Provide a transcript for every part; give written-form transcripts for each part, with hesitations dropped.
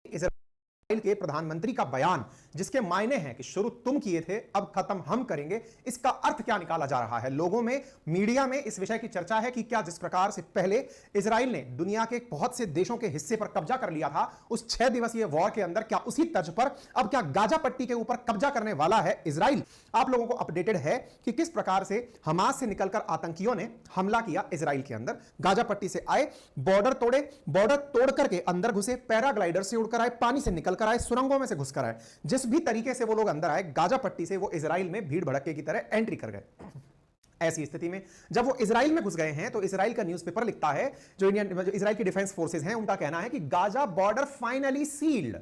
Israel के प्रधानमंत्री का बयान, जिसके मायने हैं कि शुरू तुम किए थे, अब खत्म हम करेंगे, इसका अर्थ क्या निकाला जा रहा है? लोगों में, मीडिया में इस विषय की चर्चा है कि क्या जिस प्रकार से पहले इजराइल ने दुनिया के बहुत से देशों के हिस्से पर कब्जा कर लिया था उस 6 दिवसीय वॉर के अंदर, क्या उसी तर्ज पर अब क्या गाजा पट्टी के ऊपर कब्जा करने वाला है इजराइल? आप लोगों को अपडेटेड है कि किस प्रकार से हमास से निकलकर आतंकियों ने हमला किया इजराइल के अंदर, गाजा पट्टी से आए, बॉर्डर तोड़े, बॉर्डर तोड़ करके अंदर घुसे, पैराग्लाइडर से उड़कर आए, पानी से निकलकर आए, सुरंगों में से घुसकर आए, जिस भी तरीके से वो लोग अंदर आए, गाजा पट्टी से वो इजराइल में भीड़ भड़के की तरह एंट्री कर गए। ऐसी स्थिति में जब वो इजराइल में घुस गए हैं तो इजराइल का न्यूज़पेपर लिखता है, जो इजराइल की डिफेंस फोर्सेज हैं, उनका कहना है कि Gaza border finally sealed,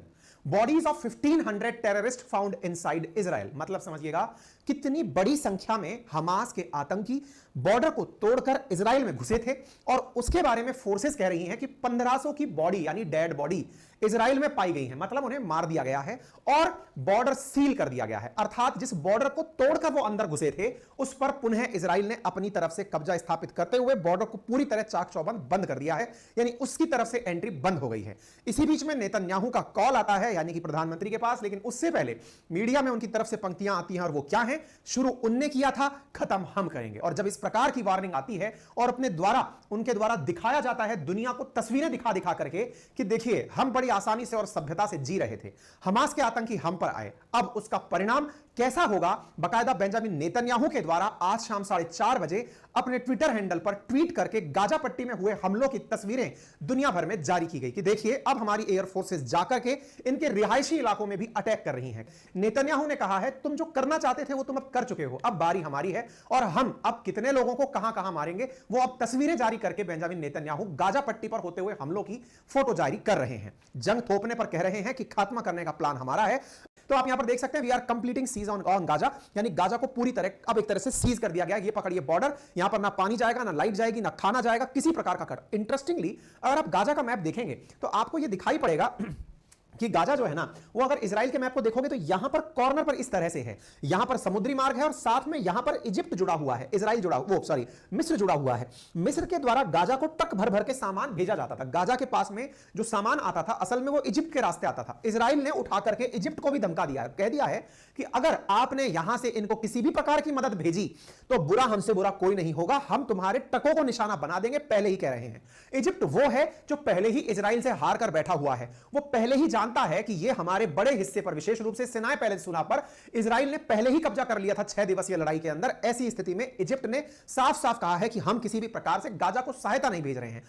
bodies of 1500 terrorist found inside Israel. मतलब समझिएगा कितनी बड़ी संख्या में हमास के आतंकी बॉर्डर को तोड़कर इजराइल में घुसे थे, और उसके बारे में फोर्सेस कह रही हैं कि 1500 की बॉडी यानी डेड बॉडी इजराइल में पाई गई है। मतलब उन्हें मार दिया गया है और बॉर्डर सील कर दिया गया है, अर्थात जिस बॉर्डर को तोड़कर वो अंदर घुसे थे उस पर पुनः इजराइल ने अपनी तरफ से कब्जा स्थापित करते हुए बॉर्डर को पूरी तरह चाक चौबंद बंद कर दिया है, यानी उसकी तरफ से एंट्री बंद हो गई है। इसी बीच में नेतन्याहू का कॉल आता है, यानी कि प्रधानमंत्री के पास, लेकिन उससे पहले मीडिया में उनकी तरफ से पंक्तियां आती हैं, और वो क्या है? शुरू उनने किया था, खत्म हम करेंगे। और जब इस प्रकार की वार्निंग आती है और अपने द्वारा, उनके द्वारा दिखाया जाता है दुनिया को तस्वीरें दिखा दिखा करके कि देखिए हम बड़ी आसानी से और सभ्यता से जी रहे थे, हमास के आतंकी हम पर आए, अब उसका परिणाम कैसा होगा? बकायदा बेंजामिन नेतन्याहू के द्वारा आज शाम 4:30 बजे अपने ट्विटर हैंडल पर ट्वीट करके गाजा पट्टी में हुए हमलों की तस्वीरें दुनिया भर में जारी की गई कि देखिए अब हमारी एयर फोर्सेस जाकर के इनके रिहायशी इलाकों में भी अटैक कर रही हैं। नेतन्याहू ने कहा है तुम जो करना चाहते थे वो तुम अब कर चुके हो, अब बारी हमारी है, और हम अब कितने लोगों को कहां कहां मारेंगे वो अब तस्वीरें जारी करके बेंजामिन नेतन्याहू गाजा पट्टी पर होते हुए हमलों की फोटो जारी कर रहे हैं। जंग थोपने पर कह रहे हैं कि खात्मा करने का प्लान हमारा है। तो आप यहां पर देख सकते हैं we are completing siege on Gaza, यानी गाजा को पूरी तरह अब एक तरह से सीज कर दिया गया। ये पकड़िए बॉर्डर, यहां पर ना पानी जाएगा, ना लाइट जाएगी, ना खाना जाएगा, किसी प्रकार का कर। इंटरेस्टिंगली अगर आप गाजा का मैप देखेंगे तो आपको यह दिखाई पड़ेगा कि गाजा जो है ना, वो अगर इजराइल के मैप को देखोगे तो यहां पर कॉर्नर पर इस तरह से है, यहां पर समुद्री मार्ग है और साथ में यहां पर इजिप्ट जुड़ा हुआ है, इजराइल जुड़ा, वो सॉरी मिस्र जुड़ा हुआ है। मिस्र के द्वारा गाजा को ट्रक भर भर के सामान भेजा जाता था। गाजा के पास में जो सामान आता था असल में वो इजिप्ट के रास्ते आता था। इजराइल ने उठा करके इजिप्ट को भी धमका दिया है, कह दिया है कि अगर आपने यहां से इनको किसी भी प्रकार की मदद भेजी तो बुरा हमसे बुरा कोई नहीं होगा, हम तुम्हारे ट्रकों को निशाना बना देंगे, पहले ही कह रहे हैं। इजिप्ट वो है जो पहले ही इजराइल से हार कर बैठा हुआ है, वो पहले ही जानता है कि ये हमारे बड़े हिस्से पर, विशेष रूप से सिनाई पेनिनसुला पर इजराइल ने पहले ही कब्जा कर लिया था 6 दिवसीय लड़ाई के अंदर। ऐसी स्थिति में इजिप्ट ने साफ साफ कहा है कि हम किसी भी प्रकार से गाजा को सहायता नहीं भेज रहे हैं।